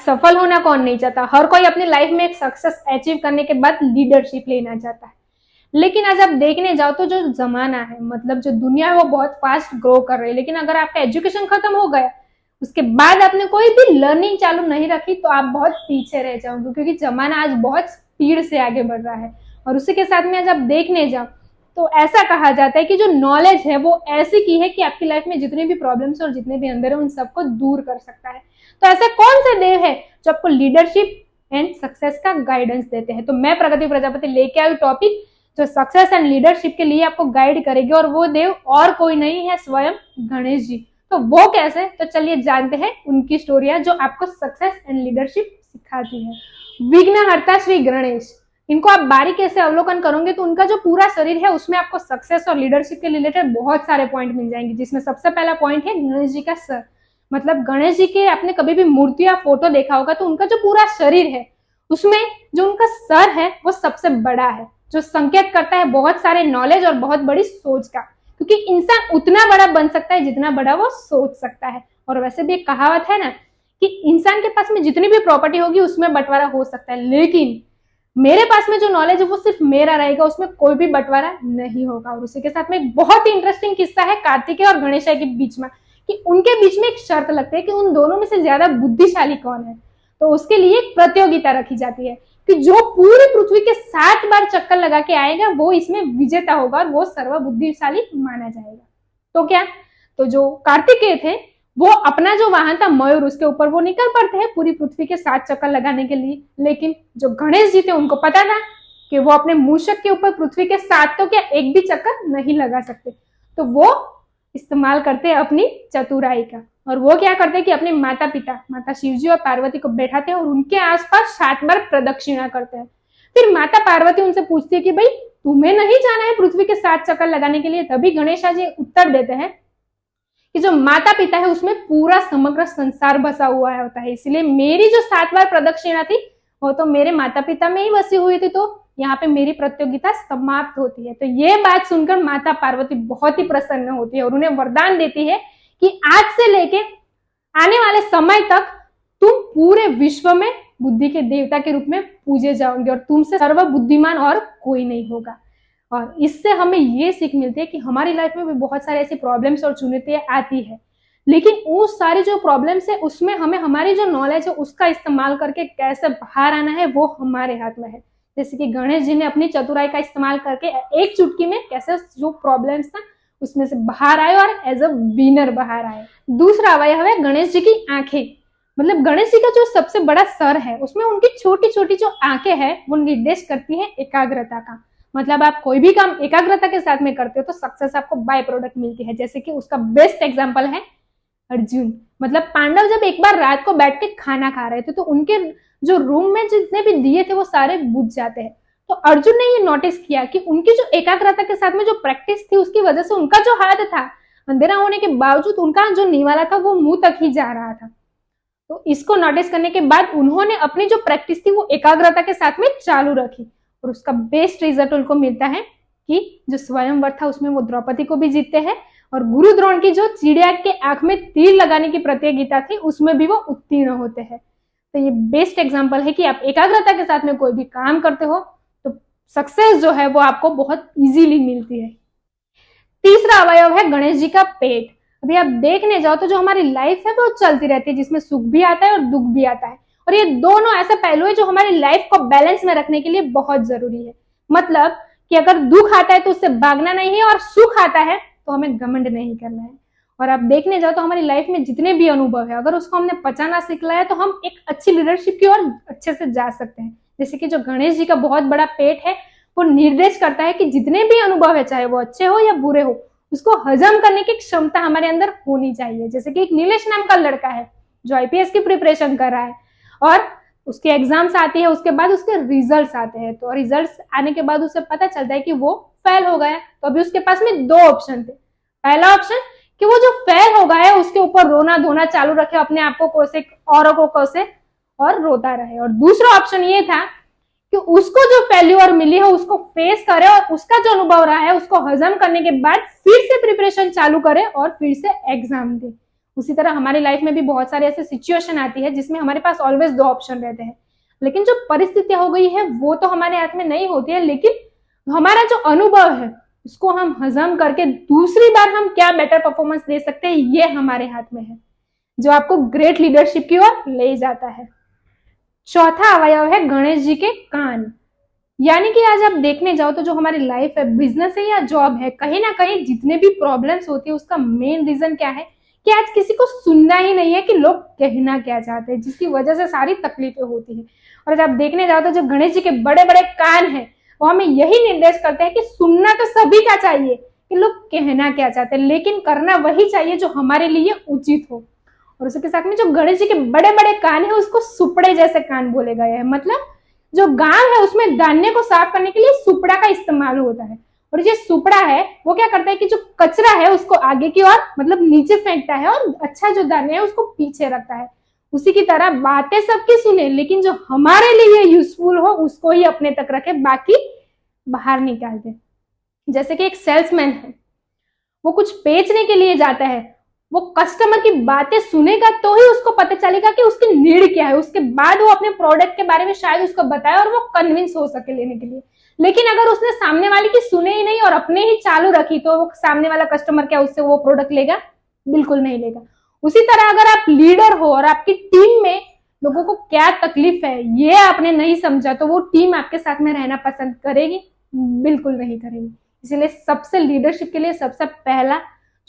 सफल होना कौन नहीं चाहता, हर कोई अपनी लाइफ में एक सक्सेस अचीव करने के बाद लीडरशिप लेना चाहता है। लेकिन आज आप देखने जाओ तो जो जमाना है, मतलब जो दुनिया है वो बहुत फास्ट ग्रो कर रही है, लेकिन अगर आपका एजुकेशन खत्म हो गया, उसके बाद आपने कोई भी लर्निंग चालू नहीं रखी, तो आप बहुत पीछे रह जाओगे, क्योंकि जमाना आज बहुत स्पीड से आगे बढ़ रहा है। और उसी के साथ में आज आप देखने जाओ तो ऐसा कहा जाता है कि जो नॉलेज है वो ऐसी की है कि आपकी लाइफ में जितने भी प्रॉब्लम्स और जितने भी अंदर है उन सबको दूर कर सकता है। तो ऐसे कौन से देव है जो आपको लीडरशिप एंड सक्सेस का गाइडेंस देते हैं? तो मैं प्रगति प्रजापति लेके आई टॉपिक जो सक्सेस एंड लीडरशिप के लिए आपको गाइड करेगी, और वो देव और कोई नहीं है, स्वयं गणेश जी। तो वो कैसे? तो चलिए जानते हैं उनकी स्टोरियां जो आपको सक्सेस एंड लीडरशिप सिखाती है। विघ्नहर्ता श्री गणेश, इनको आप बारीकी से अवलोकन करोगे तो उनका जो पूरा शरीर है उसमें आपको सक्सेस और लीडरशिप के रिलेटेड बहुत सारे पॉइंट मिल जाएंगे, जिसमें सबसे पहला पॉइंट है गणेश जी का सर। मतलब गणेश जी के आपने कभी भी मूर्ति या फोटो देखा होगा तो उनका जो पूरा शरीर है उसमें जो उनका सर है वो सबसे बड़ा है, जो संकेत करता है बहुत सारे नॉलेज और बहुत बड़ी सोच का, क्योंकि इंसान उतना बड़ा बन सकता है जितना बड़ा वो सोच सकता है। और वैसे भी एक कहावत है ना कि इंसान के पास में जितनी भी प्रॉपर्टी होगी उसमें बंटवारा हो सकता है, लेकिन मेरे पास में जो नॉलेज है वो सिर्फ मेरा रहेगा, उसमें कोई भी बंटवारा नहीं होगा। और उसी के साथ में एक बहुत ही इंटरेस्टिंग किस्सा है कार्तिकेय और गणेश के बीच में, कि उनके बीच में एक शर्त लगती है कि उन दोनों में से ज्यादा बुद्धिशाली कौन है। तो उसके लिए एक प्रतियोगिता रखी जाती है कि जो पूरी पृथ्वी के 7 बार चक्कर लगा के आएगा वो इसमें विजेता होगा और वो सर्वबुद्धिशाली माना जाएगा। तो क्या, तो जो कार्तिकेय थे वो अपना जो वाहन था मयूर, उसके ऊपर वो निकल पड़ते हैं पूरी पृथ्वी के 7 चक्कर लगाने के लिए। लेकिन जो गणेश जी थे उनको पता था कि वो अपने मूषक के ऊपर पृथ्वी के 7 तो क्या एक भी चक्कर नहीं लगा सकते, तो वो इस्तेमाल करते हैं अपनी चतुराई का। और वो क्या करते हैं कि अपने माता पिता, माता शिवजी और पार्वती को बैठाते हैं और उनके आसपास 7 बार प्रदक्षिणा करते हैं। फिर माता पार्वती उनसे पूछती है कि भाई तुम्हें नहीं जाना है पृथ्वी के 7 चक्कर लगाने के लिए? तभी गणेश जी उत्तर देते हैं कि जो माता पिता है उसमें पूरा समग्र संसार बसा हुआ होता है, इसलिए मेरी जो 7 बार प्रदक्षिणा थी वो तो मेरे माता पिता में ही बसी हुई थी, तो यहाँ पे मेरी प्रतियोगिता समाप्त होती है। तो ये बात सुनकर माता पार्वती बहुत ही प्रसन्न होती है और उन्हें वरदान देती है कि आज से लेके आने वाले समय तक तुम पूरे विश्व में बुद्धि के देवता के रूप में पूजे जाओगे और तुमसे सर्वबुद्धिमान और कोई नहीं होगा। और इससे हमें ये सीख मिलती है कि हमारी लाइफ में भी बहुत सारे ऐसी प्रॉब्लम्स और चुनौतियां आती है, लेकिन वो सारी जो प्रॉब्लम्स है उसमें हमें हमारी जो नॉलेज है उसका इस्तेमाल करके कैसे बाहर आना है वो हमारे हाथ में है। जैसे कि गणेश जी ने अपनी चतुराई का इस्तेमाल करके एक चुटकी में कैसे जो प्रॉब्लम्स था उसमें से बाहर आए और एज अ विनर बाहर आए। दूसरा अवयव है गणेश जी की आंखें। मतलब गणेश जी का जो सबसे बड़ा सर है उसमें उनकी छोटी छोटी जो आंखें हैं वो निर्देश करती है एकाग्रता का। मतलब आप कोई भी काम एकाग्रता के साथ में करते हो तो सक्सेस आपको बाय प्रोडक्ट मिलती है। जैसे कि उसका बेस्ट एग्जांपल है अर्जुन। मतलब पांडव जब एक बार रात को बैठ के खाना खा रहे थे तो उनके जो रूम में जितने भी दिए थे वो सारे बुझ जाते हैं। तो अर्जुन ने ये नोटिस किया कि उनकी जो एकाग्रता के साथ में जो प्रैक्टिस थी उसकी वजह से उनका जो हाथ था अंधेरा होने के बावजूद उनका जो निवाला था वो मुंह तक ही जा रहा था। तो इसको नोटिस करने के बाद उन्होंने अपनी जो प्रैक्टिस थी वो एकाग्रता के साथ में चालू रखी और उसका बेस्ट रिजल्ट उनको मिलता है कि जो स्वयंवर था उसमें वो द्रौपदी को भी जीतते हैं और गुरु द्रोण की जो चिड़िया के आंख में तीर लगाने की प्रतियोगिता थी उसमें भी वो उत्तीर्ण होते हैं। तो ये बेस्ट एग्जांपल है कि आप एकाग्रता के साथ में कोई भी काम करते हो तो सक्सेस जो है वो आपको बहुत इजीली मिलती है। तीसरा अवयव है गणेश जी का पेट। अभी आप देखने जाओ तो जो हमारी लाइफ है वो चलती रहती है जिसमें सुख भी आता है और दुख भी आता है और ये दोनों ऐसे पहलू है जो हमारी लाइफ को बैलेंस में रखने के लिए बहुत जरूरी है। मतलब कि अगर दुख आता है तो उससे भागना नहीं है और सुख आता है तो हमें घमंड नहीं करना है। और आप देखने जाओ तो हमारी लाइफ में जितने भी अनुभव है अगर उसको हमने पचाना सीख लिया है तो हम एक अच्छी लीडरशिप की ओर अच्छे से जा सकते हैं। जैसे कि जो गणेश जी का बहुत बड़ा पेट है वो निर्देश करता है कि जितने भी अनुभव है चाहे वो अच्छे हो या बुरे हो उसको हजम करने की क्षमता हमारे अंदर होनी चाहिए। जैसे कि एक नीलेश नाम का लड़का है जो आईपीएस की प्रिपरेशन कर रहा है और उसके एग्जाम्स आती है उसके बाद उसके रिजल्ट्स आते हैं तो रिजल्ट्स आने के बाद उसे पता चलता है कि वो फेल हो गया। तो अभी उसके पास में 2 ऑप्शन थे। पहला ऑप्शन कि वो जो फेल हो गया है उसके ऊपर रोना धोना चालू रखे, अपने आप को कोसे औरों को कोसे और रोता रहे। और दूसरा ऑप्शन ये था कि उसको जो फेल्यूर मिली है उसको फेस करे और उसका जो अनुभव रहा है उसको हजम करने के बाद फिर से प्रिपरेशन चालू करे और फिर से एग्जाम दे। उसी तरह हमारी लाइफ में भी बहुत सारे ऐसे सिचुएशन आती है जिसमें हमारे पास ऑलवेज 2 ऑप्शन रहते हैं, लेकिन जो परिस्थितियां हो गई है वो तो हमारे हाथ में नहीं होती है, लेकिन हमारा जो अनुभव है उसको हम हजम करके दूसरी बार हम क्या बेटर परफॉर्मेंस दे सकते हैं ये हमारे हाथ में है, जो आपको ग्रेट लीडरशिप की ओर ले जाता है। चौथा अवयव है गणेश जी के कान। यानी कि आज आप देखने जाओ तो जो हमारी लाइफ है, बिजनेस है या जॉब है, कहीं ना कहीं जितने भी प्रॉब्लम्स होती है उसका मेन रीजन क्या है कि आज किसी को सुनना ही नहीं है कि लोग कहना क्या चाहते हैं, जिसकी वजह से सारी तकलीफें होती है। और आज आप देखने जाओ तो जो गणेश जी के बड़े बड़े कान हैं वो हमें यही निर्देश करते हैं कि सुनना तो सभी का चाहिए कि लोग कहना क्या चाहते हैं, लेकिन करना वही चाहिए जो हमारे लिए उचित हो। और उसके साथ में जो गणेश जी के बड़े बड़े कान है उसको सुपड़े जैसे कान बोले गए हैं। मतलब जो गांव है उसमें धान्य को साफ करने के लिए सुपड़ा का इस्तेमाल होता है, और ये सुपड़ा है वो क्या करता है कि जो कचरा है उसको आगे की ओर मतलब नीचे फेंकता है और अच्छा जो धान्य है उसको पीछे रखता है। उसी की तरह बातें सबकी सुने, लेकिन जो हमारे लिए यूजफुल हो उसको ही अपने तक रखे, बाकी बाहर निकाल दे। जैसे कि एक सेल्समैन है, वो कुछ बेचने के लिए जाता है, वो कस्टमर की बातें सुनेगा तो ही उसको पता चलेगा कि उसकी नीड क्या है, उसके बाद वो अपने प्रोडक्ट के बारे में शायद उसको बताए और वो कन्विंस हो सके लेने के लिए। लेकिन अगर उसने सामने वाले की सुने ही नहीं और अपने ही चालू रखी तो वो सामने वाला कस्टमर क्या उससे वो प्रोडक्ट लेगा? बिल्कुल नहीं लेगा। उसी तरह अगर आप लीडर हो और आपकी टीम में लोगों को क्या तकलीफ है ये आपने नहीं समझा तो वो टीम आपके साथ में रहना पसंद करेगी? बिल्कुल नहीं करेगी। इसलिए सबसे लीडरशिप के लिए सबसे पहला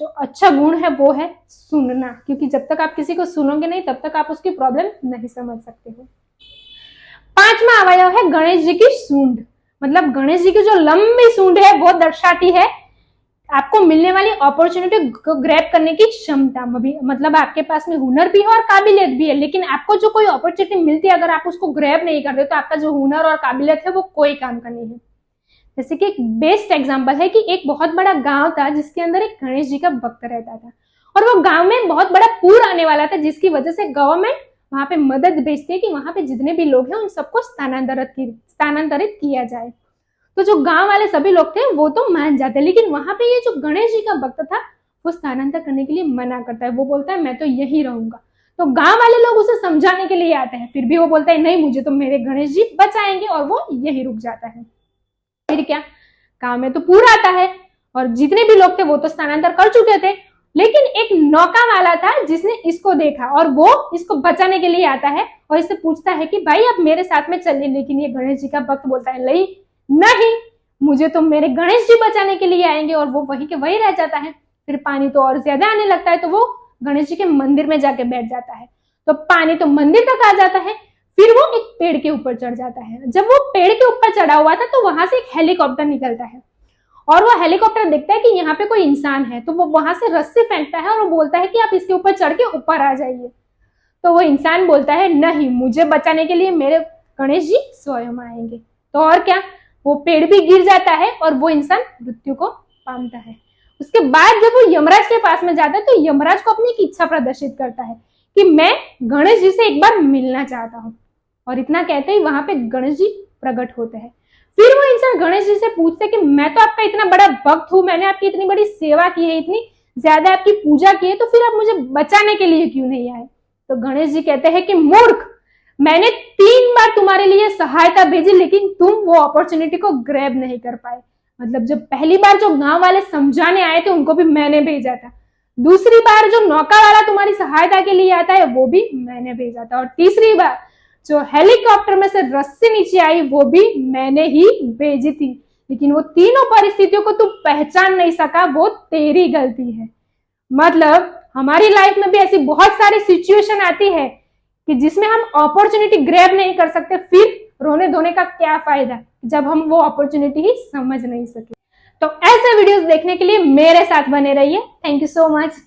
जो अच्छा गुण है वो है सुनना, क्योंकि जब तक आप किसी को सुनोगे नहीं तब तक आप उसकी प्रॉब्लम नहीं समझ सकते हो। पांचवा अवयव है गणेश जी की सूंड। मतलब गणेश जी की जो लंबी सूंड है वो दर्शाती है आपको मिलने वाली अपॉर्चुनिटी को ग्रैब करने की क्षमता। मतलब आपके पास में हुनर भी है और काबिलियत भी है, लेकिन आपको जो कोई अपॉर्चुनिटी मिलती है अगर आप उसको ग्रैब नहीं करते तो आपका जो हुनर और काबिलियत है वो कोई काम का नहीं है। जैसे कि एक बेस्ट एग्जांपल है कि एक बहुत बड़ा गांव था जिसके अंदर एक गणेश जी का भक्त रहता था, और वो गांव में बहुत बड़ा पूर आने वाला था, जिसकी वजह से गवर्नमेंट वहां पे मदद भेजती है कि वहां पे जितने भी लोग हैं उन सबको स्थानांतरित किया जाए। तो जो गांव वाले सभी लोग थे वो तो मान जाते, लेकिन वहां पे ये जो गणेश जी का भक्त था वो स्थानांतर करने के लिए मना करता है। वो बोलता है मैं तो यही रहूंगा। तो गांव वाले लोग उसे समझाने के लिए आते हैं, फिर भी वो बोलता है नहीं मुझे तो मेरे गणेश जी बचाएंगे, और वो यही रुक जाता है। फिर क्या, गांव में तो पूरा आता है और जितने भी लोग थे वो तो स्थानांतर कर चुके थे, लेकिन एक नौका वाला था जिसने इसको देखा और वो इसको बचाने के लिए आता है और इससे पूछता है कि भाई आप मेरे साथ में चलिए। लेकिन ये गणेश जी का भक्त बोलता है नहीं मुझे तो मेरे गणेश जी बचाने के लिए आएंगे, और वो वहीं के वहीं रह जाता है। फिर पानी तो और ज्यादा आने लगता है तो वो गणेश जी के मंदिर में जाके बैठ जाता है। तो पानी तो मंदिर तक आ जाता है। फिर वो एक पेड़ के ऊपर चढ़ जाता है। जब वो पेड़ के ऊपर चढ़ा हुआ था तो वहां से एक हेलीकॉप्टर निकलता है, और वो हेलीकॉप्टर देखता है कि यहाँ पे कोई इंसान है, तो वो वहां से रस्सी फेंकता है और वो बोलता है कि आप इसके ऊपर चढ़ के ऊपर आ जाइए। तो वो इंसान बोलता है नहीं मुझे बचाने के लिए मेरे गणेश जी स्वयं आएंगे। तो और क्या, वो पेड़ भी गिर जाता है और वो इंसान मृत्यु को पामता है। उसके बाद जब वो यमराज के पास में जाता है तो यमराज को अपनी एक इच्छा प्रदर्शित करता है कि मैं गणेश जी से एक बार मिलना चाहता हूँ, और इतना कहते ही वहां पे गणेश जी प्रकट होते हैं। फिर वो इंसान गणेश जी से पूछते कि मैं तो आपका इतना बड़ा भक्त हूं, मैंने आपकी इतनी बड़ी सेवा की है, इतनी ज्यादा आपकी पूजा की है, तो फिर आप मुझे बचाने के लिए क्यों नहीं आए? तो गणेश जी कहते हैं कि मूर्ख, मैंने 3 बार तुम्हारे लिए सहायता भेजी लेकिन तुम वो अपॉर्चुनिटी को ग्रैब नहीं कर पाए। मतलब जब पहली बार जो गांव वाले समझाने आए थे उनको भी मैंने भेजा था, दूसरी बार जो नौका वाला तुम्हारी सहायता के लिए आता है वो भी मैंने भेजा था, और तीसरी बार जो हेलीकॉप्टर में से रस्सी नीचे आई वो भी मैंने ही भेजी थी। लेकिन वो तीनों परिस्थितियों को तू पहचान नहीं सका, वो तेरी गलती है। मतलब हमारी लाइफ में भी ऐसी बहुत सारी सिचुएशन आती है कि जिसमें हम अपॉर्चुनिटी ग्रैब नहीं कर सकते, फिर रोने धोने का क्या फायदा जब हम वो अपॉर्चुनिटी ही समझ नहीं सके। तो ऐसे वीडियोस देखने के लिए मेरे साथ बने रहिए। Thank you so much.